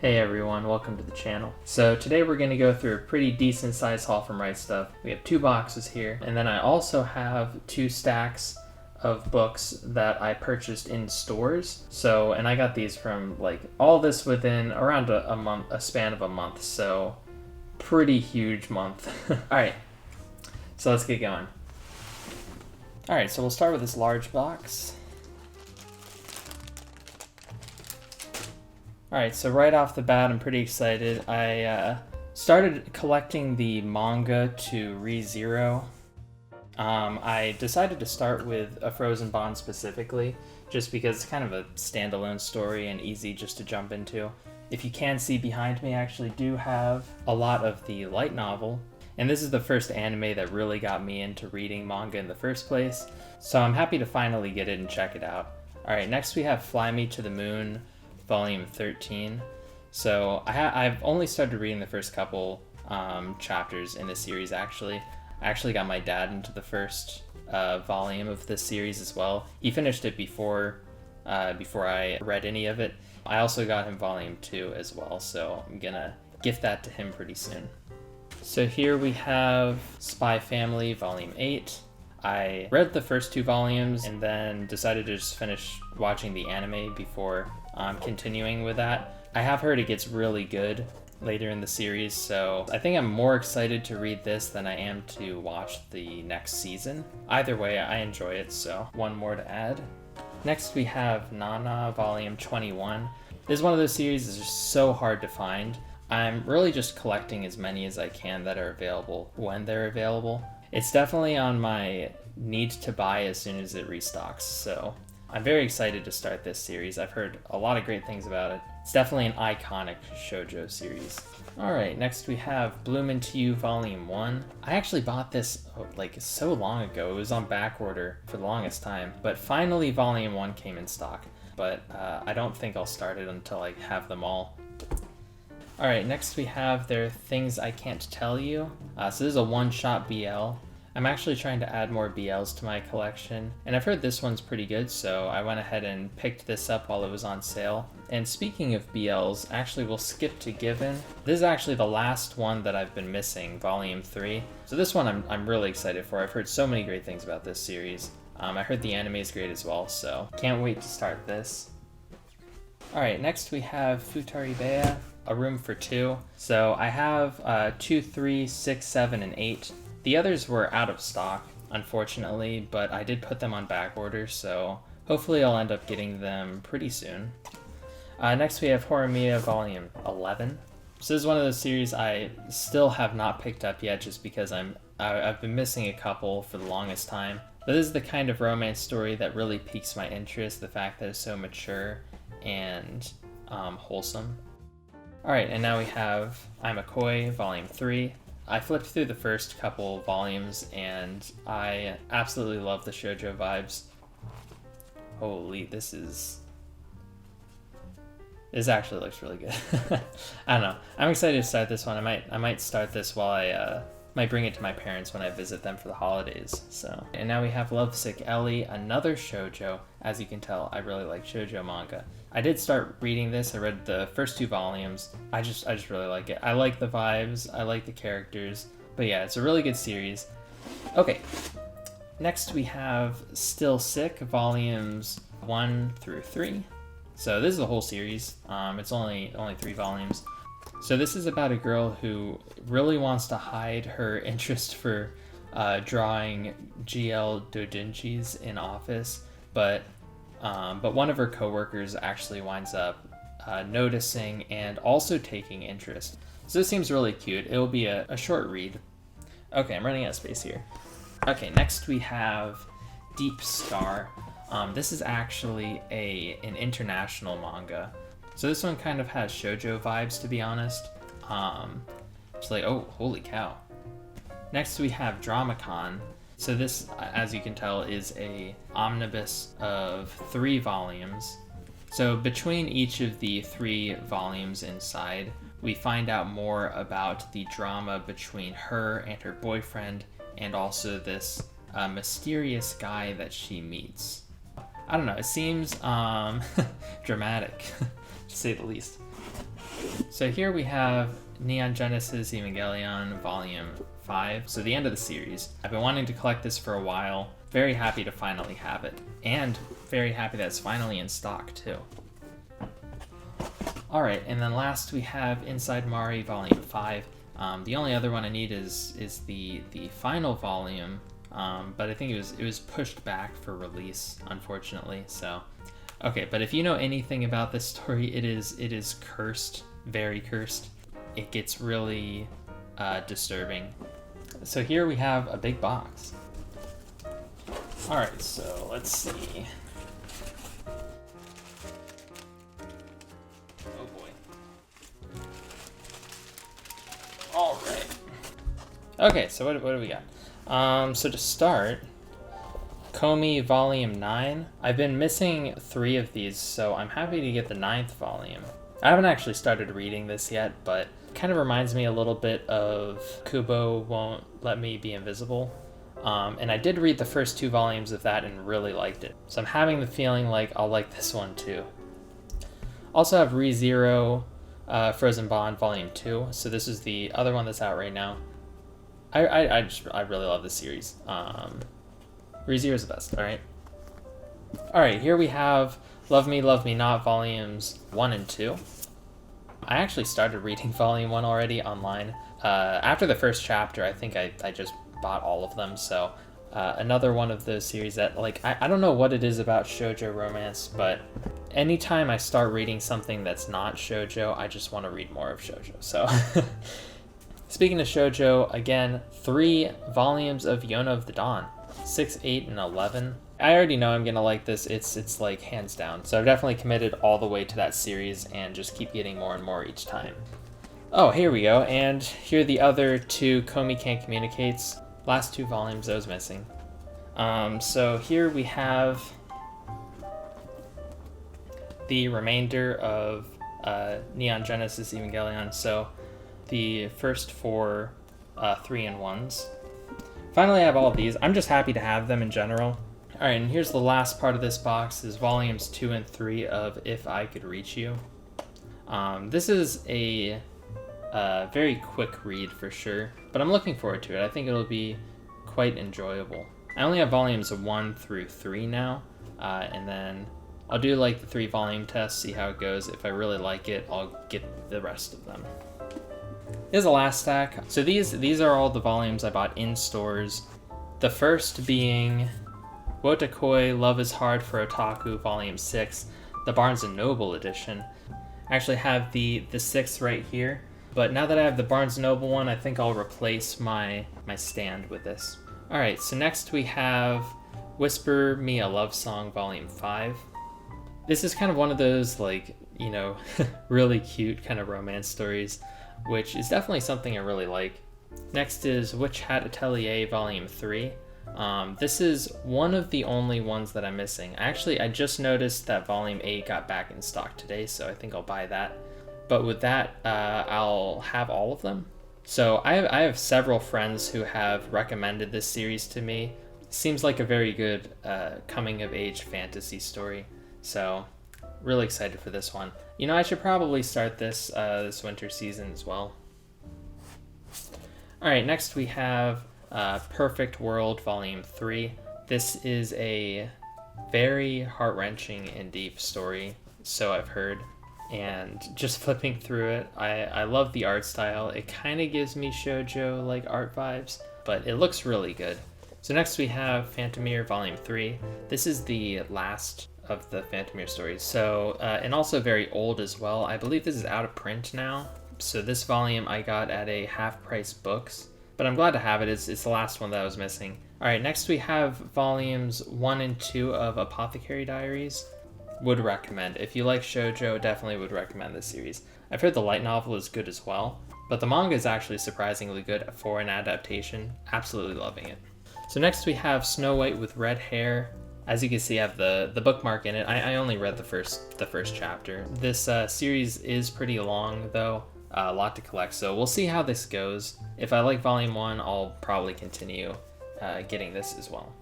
Hey everyone, welcome to the channel. So today we're going to go through a pretty decent sized haul from Right Stuff. We have 2 boxes here, and then I also have 2 stacks of books that I purchased in stores. So, and I got these from like all this within around a month, a span of a month. So pretty huge month. Alright, so let's get going. Alright, so we'll start with this large box. Alright, so right off the bat, I'm pretty excited. I started collecting the manga to ReZero. I decided to start with A Frozen Bond specifically, just because it's kind of a standalone story and easy just to jump into. If you can see behind me, I actually do have a lot of the light novel, and this is the first anime that really got me into reading manga in the first place, so I'm happy to finally get it and check it out. Alright, next we have Fly Me to the Moon, Volume 13. So I've only started reading the first couple chapters in this series actually. I actually got my dad into the first volume of this series as well. He finished it before I read any of it. I also got him Volume 2 as well, so I'm gonna gift that to him pretty soon. So here we have Spy Family Volume 8. I read the first 2 volumes and then decided to just finish watching the anime before continuing with that. I have heard it gets really good later in the series, so I think I'm more excited to read this than I am to watch the next season. Either way, I enjoy it, so one more to add. Next we have Nana Volume 21. This is one of those series that's just so hard to find. I'm really just collecting as many as I can that are available when they're available. It's definitely on my need to buy as soon as it restocks, so I'm very excited to start this series. I've heard a lot of great things about it. It's definitely an iconic shoujo series. Alright, next we have Bloom Into You Volume 1. I actually bought this like so long ago. It was on back order for the longest time, but finally Volume 1 came in stock. But I don't think I'll start it until I have them all. Alright, next we have There Things I Can't Tell You. So this is a one-shot BL. I'm actually trying to add more BLs to my collection, and I've heard this one's pretty good, so I went ahead and picked this up while it was on sale. And speaking of BLs, actually we'll skip to Given. This is actually the last one that I've been missing, Volume 3. So this one I'm really excited for. I've heard so many great things about this series. I heard the anime is great as well, so can't wait to start this. Alright, next we have Futaribea, A Room for Two. So I have 2, 3, 6, 7, and 8. The others were out of stock, unfortunately, but I did put them on back order, so hopefully I'll end up getting them pretty soon. Next we have Horimiya Volume 11. So this is one of those series I still have not picked up yet just because I've been missing a couple for the longest time. But this is the kind of romance story that really piques my interest, the fact that it's so mature and wholesome. Alright, and now we have I'm a Koi Volume 3. I flipped through the first couple volumes and I absolutely love the shoujo vibes. Holy, this actually looks really good. I don't know. I'm excited to start this one. I might start this while I might bring it to my parents when I visit them for the holidays. So, and now we have Lovesick Ellie, another shoujo. As you can tell, I really like shoujo manga. I did start reading this. I read the first 2 volumes. I just really like it. I like the vibes. I like the characters. But yeah, it's a really good series. Okay. Next we have Still Sick, Volumes 1 through 3. So this is the whole series. It's only 3 volumes. So this is about a girl who really wants to hide her interest for drawing GL doujinshis in office, but one of her coworkers actually winds up noticing and also taking interest. So this seems really cute. It will be a short read. Okay, I'm running out of space here. Okay, next we have Deep Star. This is actually an international manga. So this one kind of has shoujo vibes, to be honest. It's like, oh, holy cow. Next we have Dramacon. So this, as you can tell, is a omnibus of 3 volumes. So between each of the 3 volumes inside, we find out more about the drama between her and her boyfriend, and also this mysterious guy that she meets. I don't know, it seems dramatic, to say the least. So here we have Neon Genesis Evangelion Volume 5, so the end of the series. I've been wanting to collect this for a while. Very happy to finally have it, and very happy that it's finally in stock too. Alright, and then last we have Inside Mari Volume 5. The only other one I need is the final volume, but I think it was pushed back for release, unfortunately, so... Okay, but if you know anything about this story, it is cursed, very cursed. It gets really disturbing. So here we have a big box. Alright, so let's see. Oh boy. Alright. Okay, so what do we got? So to start, Komi Volume 9. I've been missing 3 of these, so I'm happy to get the 9th volume. I haven't actually started reading this yet, but it kind of reminds me a little bit of Kubo Won't Let Me Be Invisible. And I did read the first 2 volumes of that and really liked it. So I'm having the feeling like I'll like this one too. Also have ReZero Frozen Bond Volume 2. So this is the other one that's out right now. I really love this series. ReZero is the best, alright? Alright, here we have Love Me, Love Me Not Volumes 1 and 2. I actually started reading Volume 1 already online. After the first chapter, I think I just bought all of them, so another one of those series that, like, I don't know what it is about shoujo romance, but anytime I start reading something that's not shoujo, I just want to read more of shoujo, so... Speaking of shoujo, again, 3 volumes of Yona of the Dawn, 6, 8, and 11. I already know I'm gonna like this, it's like hands down, so I've definitely committed all the way to that series and just keep getting more and more each time. Oh, here we go, and here are the other 2 Komi Can't Communicates. Last 2 volumes I was missing. So here we have the remainder of Neon Genesis Evangelion, so the first 4 3-in-1s. Finally I have all of these. I'm just happy to have them in general. Alright, and here's the last part of this box, is volumes 2 and 3 of If I Could Reach You. This is a very quick read for sure, but I'm looking forward to it. I think it'll be quite enjoyable. I only have volumes 1 through 3 now, and then I'll do like the 3 volume test, see how it goes. If I really like it, I'll get the rest of them. Here's the last stack. So these are all the volumes I bought in stores. The first being Wotakoi Love is Hard for Otaku Volume 6, the Barnes & Noble edition. I actually have the 6th right here, but now that I have the Barnes & Noble one, I think I'll replace my stand with this. Alright, so next we have Whisper Me a Love Song Volume 5. This is kind of one of those, like, you know, really cute kind of romance stories, which is definitely something I really like. Next is Witch Hat Atelier Volume 3. This is one of the only ones that I'm missing. Actually, I just noticed that Volume 8 got back in stock today, so I think I'll buy that. But with that, I'll have all of them. So I have several friends who have recommended this series to me. Seems like a very good coming-of-age fantasy story. So really excited for this one. You know, I should probably start this this winter season as well. Alright, next we have Perfect World Volume 3. This is a very heart-wrenching and deep story, so I've heard. And just flipping through it, I love the art style. It kind of gives me shoujo like art vibes, but it looks really good. So next we have Phantomir Volume 3. This is the last of the Phantomir stories. So, and also very old as well. I believe this is out of print now. So this volume I got at a half-price books, but I'm glad to have it. It's the last one that I was missing. All right, next we have volumes 1 and 2 of Apothecary Diaries. Would recommend. If you like shoujo, definitely would recommend this series. I've heard the light novel is good as well, but the manga is actually surprisingly good for an adaptation. Absolutely loving it. So next we have Snow White with Red Hair. As you can see, I have the bookmark in it. I only read the first chapter. This series is pretty long though, a lot to collect, so we'll see how this goes. If I like Volume 1, I'll probably continue getting this as well.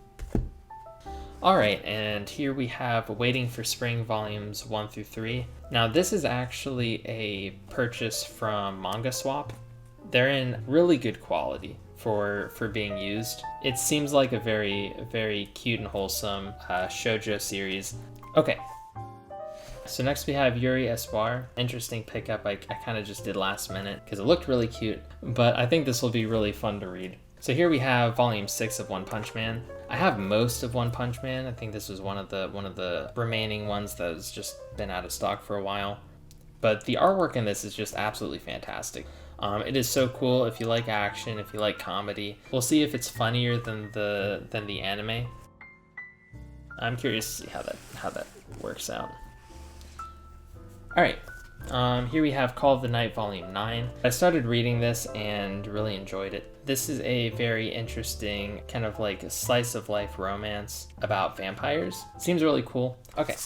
Alright, and here we have Waiting for Spring volumes 1 through 3. Now this is actually a purchase from Manga Swap. They're in really good quality for being used. It seems like a very cute and wholesome shoujo series. Okay, so next we have Yuri Espoir. Interesting pickup I kind of just did last minute because it looked really cute, but I think this will be really fun to read. So here we have volume 6 of One Punch Man. I have most of One Punch Man. I think this was one of the remaining ones that has just been out of stock for a while. But the artwork in this is just absolutely fantastic. It is so cool if you like action, if you like comedy. We'll see if it's funnier than the anime. I'm curious to see how that works out. All right. Here we have Call of the Night Volume 9. I started reading this and really enjoyed it. This is a very interesting kind of like a slice of life romance about vampires. Seems really cool. Okay.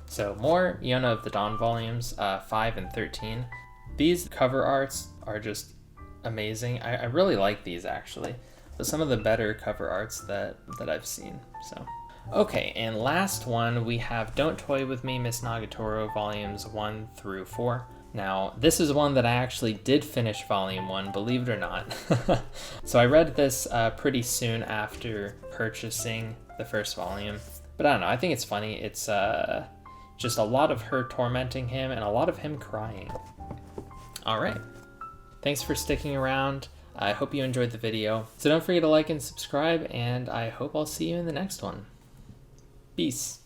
So more Yona of the Dawn volumes 5 and 13. These cover arts are just amazing. I really like these actually. But some of the better cover arts that I've seen. So. Okay, and last one, we have Don't Toy With Me, Miss Nagatoro, volumes 1 through 4. Now, this is one that I actually did finish volume 1, believe it or not. So I read this pretty soon after purchasing the first volume. But I don't know, I think it's funny. It's just a lot of her tormenting him and a lot of him crying. All right, thanks for sticking around. I hope you enjoyed the video. So don't forget to like and subscribe, and I hope I'll see you in the next one. Peace.